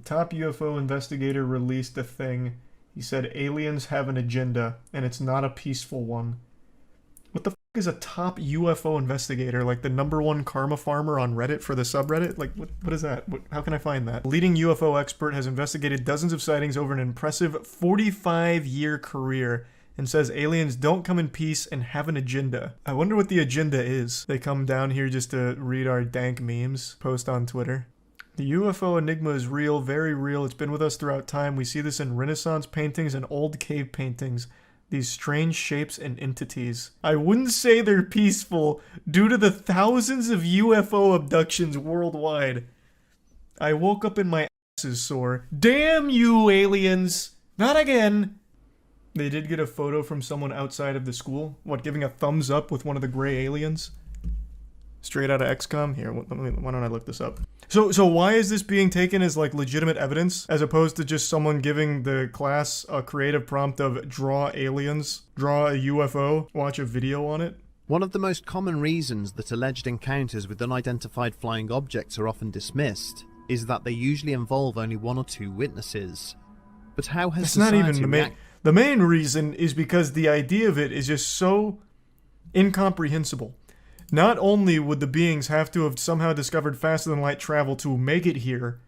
Top UFO investigator released a thing. He said aliens have an agenda, and it's not a peaceful one. What the f*** is a top UFO investigator? Like the #1 karma farmer on Reddit for the subreddit? Like, what is that? How can I find that? Leading UFO expert has investigated dozens of sightings over an impressive 45-year career and says aliens don't come in peace and have an agenda. I wonder what the agenda is. They come down here just to read our dank memes, post on Twitter. The UFO enigma is real, very real. It's been with us throughout time. We see this in Renaissance paintings and old cave paintings. These strange shapes and entities. I wouldn't say they're peaceful due to the thousands of UFO abductions worldwide. I woke up and my ass is sore. Damn you, aliens! Not again! They did get a photo from someone outside of the school. What, giving a thumbs up with one of the gray aliens? Straight out of XCOM? Here, why don't I look this up? So why is this being taken as like legitimate evidence as opposed to just someone giving the class a creative prompt of draw aliens, draw a UFO, watch a video on it? One of the most common reasons that alleged encounters with unidentified flying objects are often dismissed is that they usually involve only 1 or 2 witnesses. But how has society not even the main reason is because the idea of it is just so incomprehensible. Not only would the beings have to have somehow discovered faster than light travel to make it here,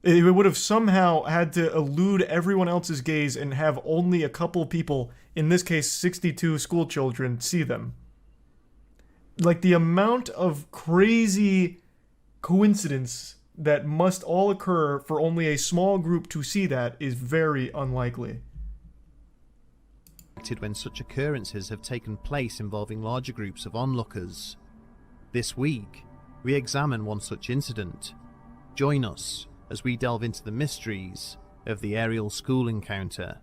it would have somehow had to elude everyone else's gaze and have only a couple people, in this case 62 school children, see them. Like the amount of crazy coincidence that must all occur for only a small group to see that is very unlikely. When such occurrences have taken place involving larger groups of onlookers. This week, we examine one such incident. Join us as we delve into the mysteries of the aerial school encounter.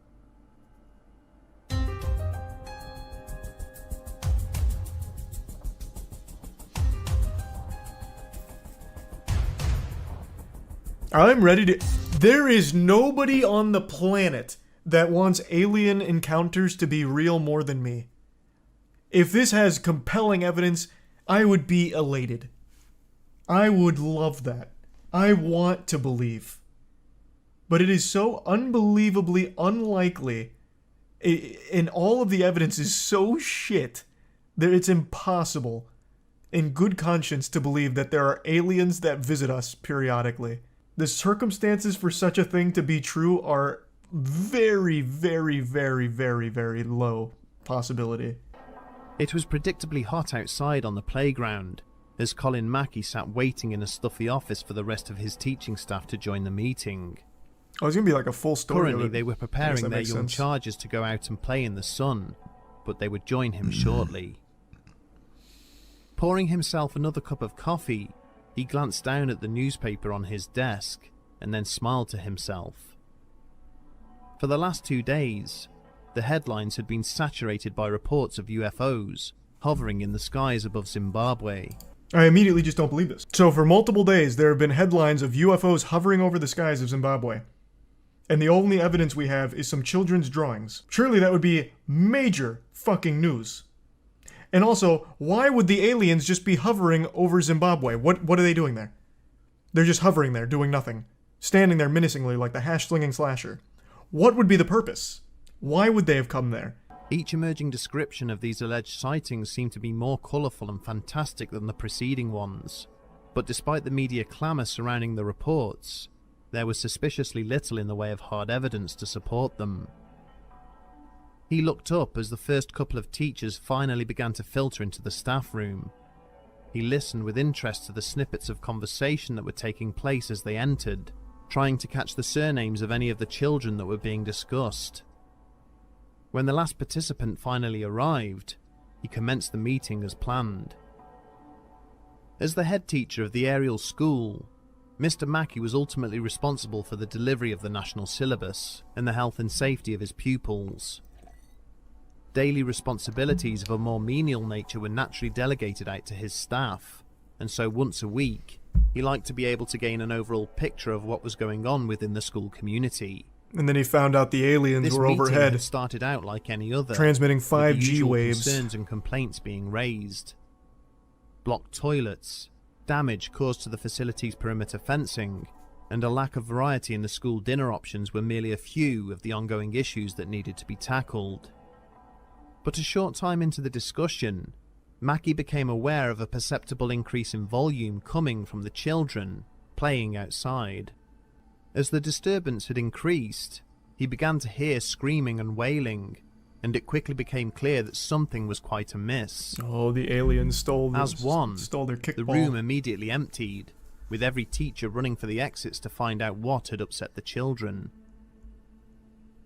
I'm ready to... There is nobody on the planet that wants alien encounters to be real more than me. If this has compelling evidence, I would be elated. I would love that. I want to believe. But it is so unbelievably unlikely, and all of the evidence is so shit that it's impossible, in good conscience, to believe that there are aliens that visit us periodically. The circumstances for such a thing to be true are very, very, very, very, very low possibility. It was predictably hot outside on the playground, as Colin Mackey sat waiting in a stuffy office for the rest of his teaching staff to join the meeting. Oh, it's gonna be like a full story. Currently, they were preparing their young charges to go out and play in the sun, but they would join him shortly. Pouring himself another cup of coffee, he glanced down at the newspaper on his desk and then smiled to himself. For the last 2 days, the headlines had been saturated by reports of UFOs hovering in the skies above Zimbabwe. I immediately just don't believe this. So for multiple days, there have been headlines of UFOs hovering over the skies of Zimbabwe. And the only evidence we have is some children's drawings. Surely that would be major fucking news. And also, why would the aliens just be hovering over Zimbabwe? What are they doing there? They're just hovering there, doing nothing. Standing there menacingly like the hash-slinging slasher. What would be the purpose? Why would they have come there? Each emerging description of these alleged sightings seemed to be more colourful and fantastic than the preceding ones. But despite the media clamour surrounding the reports, there was suspiciously little in the way of hard evidence to support them. He looked up as the first couple of teachers finally began to filter into the staff room. He listened with interest to the snippets of conversation that were taking place as they entered, trying to catch the surnames of any of the children that were being discussed. When the last participant finally arrived, he commenced the meeting as planned. As the head teacher of the aerial school, Mr. Mackey was ultimately responsible for the delivery of the national syllabus and the health and safety of his pupils. Daily responsibilities of a more menial nature were naturally delegated out to his staff, and so once a week, he liked to be able to gain an overall picture of what was going on within the school community. And then he found out the aliens were overhead. This meeting had started out like any other, transmitting 5G with the usual waves. Concerns and complaints being raised. Blocked toilets, damage caused to the facility's perimeter fencing, and a lack of variety in the school dinner options were merely a few of the ongoing issues that needed to be tackled. But a short time into the discussion, Mackie became aware of a perceptible increase in volume coming from the children playing outside. As the disturbance had increased, he began to hear screaming and wailing, and it quickly became clear that something was quite amiss. Oh, the aliens stole As one, their kickball. the room immediately emptied, with every teacher running for the exits to find out what had upset the children.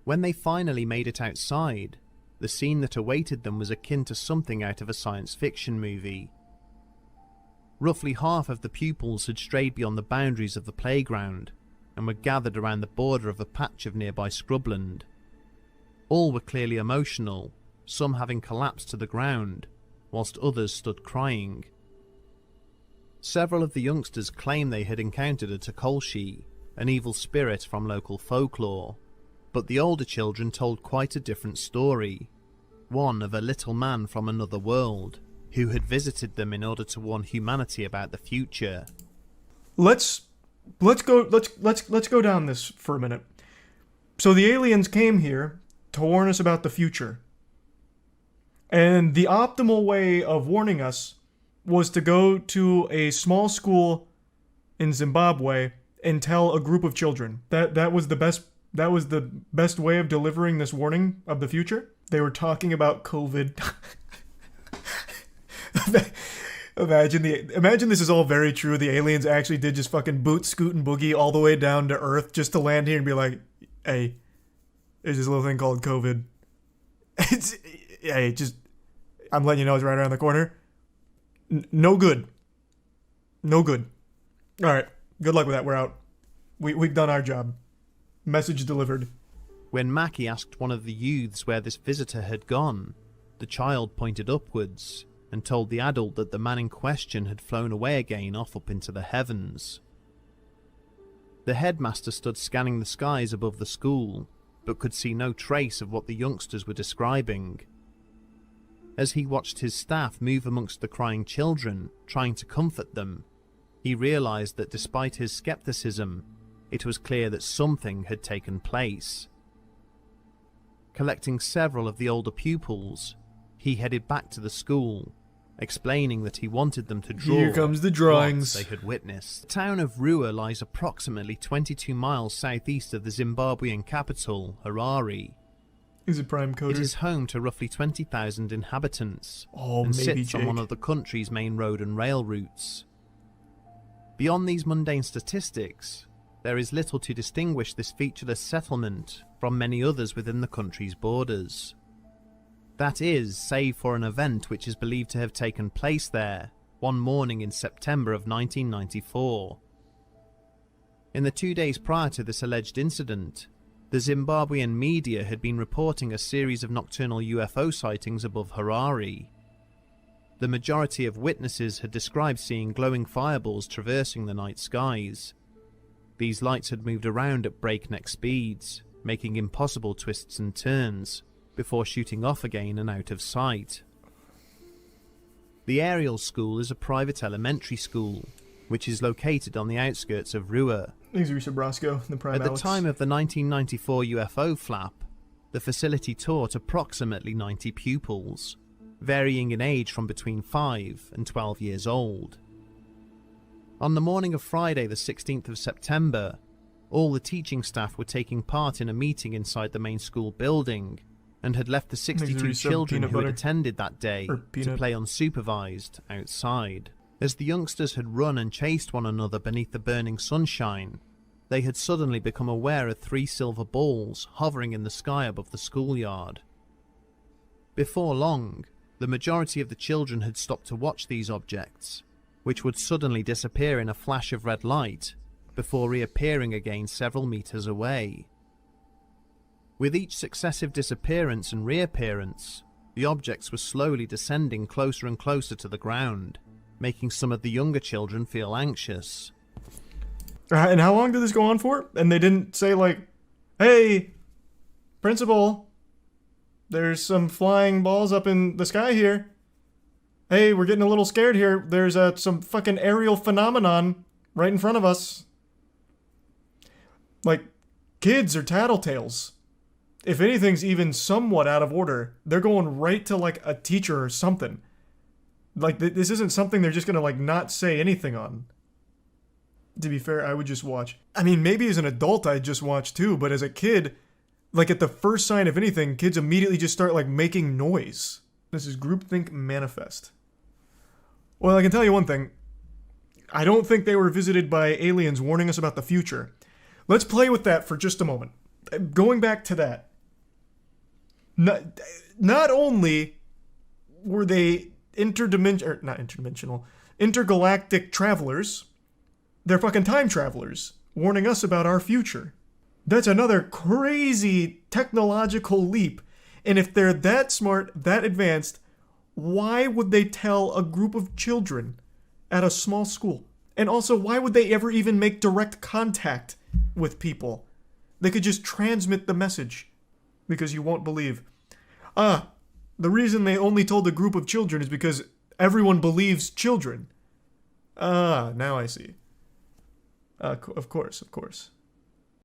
When they finally made it outside, the scene that awaited them was akin to something out of a science fiction movie. Roughly half of the pupils had strayed beyond the boundaries of the playground and were gathered around the border of a patch of nearby scrubland. All were clearly emotional, some having collapsed to the ground, whilst others stood crying. Several of the youngsters claimed they had encountered a Takolshi, an evil spirit from local folklore, but the older children told quite a different story, one of a little man from another world who had visited them in order to warn humanity about the future. Let's go down this for a minute. So the aliens came here to warn us about the future. And the optimal way of warning us was to go to a small school in Zimbabwe and tell a group of children. That was the best way of delivering this warning of the future. They were talking about COVID. Imagine this is all very true. The aliens actually did just fucking boot, scoot, and boogie all the way down to Earth just to land here and be like, hey, there's this little thing called COVID. I'm letting you know it's right around the corner. No good. No good. All right. Good luck with that. We're out. We've done our job. Message delivered. When Mackie asked one of the youths where this visitor had gone, the child pointed upwards and told the adult that the man in question had flown away again off up into the heavens. The headmaster stood scanning the skies above the school, but could see no trace of what the youngsters were describing. As he watched his staff move amongst the crying children, trying to comfort them, he realized that despite his skepticism, it was clear that something had taken place. Collecting several of the older pupils, he headed back to the school, explaining that he wanted them to draw Here comes the drawings what they had witnessed. The town of Rua lies approximately 22 miles southeast of the Zimbabwean capital, Harare. Is it prime coded? It is home to roughly 20,000 inhabitants and maybe sits on one of the country's main road and rail routes. Beyond these mundane statistics, there is little to distinguish this featureless settlement from many others within the country's borders. That is, save for an event which is believed to have taken place there one morning in September of 1994. In the 2 days prior to this alleged incident, the Zimbabwean media had been reporting a series of nocturnal UFO sightings above Harare. The majority of witnesses had described seeing glowing fireballs traversing the night skies. These lights had moved around at breakneck speeds, making impossible twists and turns, before shooting off again and out of sight. The Aerial School is a private elementary school, which is located on the outskirts of Rua. Thanks, Risa Brasco, the prime At the Alex. time of the 1994 UFO flap, the facility taught approximately 90 pupils, varying in age from between 5 and 12 years old. On the morning of Friday the 16th of September, all the teaching staff were taking part in a meeting inside the main school building and had left the 62 children who had attended that day to play unsupervised outside. As the youngsters had run and chased one another beneath the burning sunshine, they had suddenly become aware of 3 silver balls hovering in the sky above the schoolyard. Before long, the majority of the children had stopped to watch these objects, which would suddenly disappear in a flash of red light before reappearing again several meters away. With each successive disappearance and reappearance, the objects were slowly descending closer and closer to the ground, making some of the younger children feel anxious. And how long did this go on for? And they didn't say like, hey, principal, there's some flying balls up in the sky here. Hey, we're getting a little scared here. There's some fucking aerial phenomenon right in front of us. Like, kids are tattletales. If anything's even somewhat out of order, they're going right to, like, a teacher or something. Like, this isn't something they're just gonna, like, not say anything on. To be fair, I would just watch. I mean, maybe as an adult I'd just watch too, but as a kid, like, at the first sign of anything, kids immediately just start, like, making noise. This is Groupthink Manifest. Well, I can tell you one thing. I don't think they were visited by aliens warning us about the future. Let's play with that for just a moment. Going back to that. Not only were they intergalactic travelers, they're fucking time travelers, warning us about our future. That's another crazy technological leap. And if they're that smart, that advanced, why would they tell a group of children at a small school? And also, why would they ever even make direct contact with people? They could just transmit the message. Because you won't believe. The reason they only told a group of children is because everyone believes children. Now I see. Of course.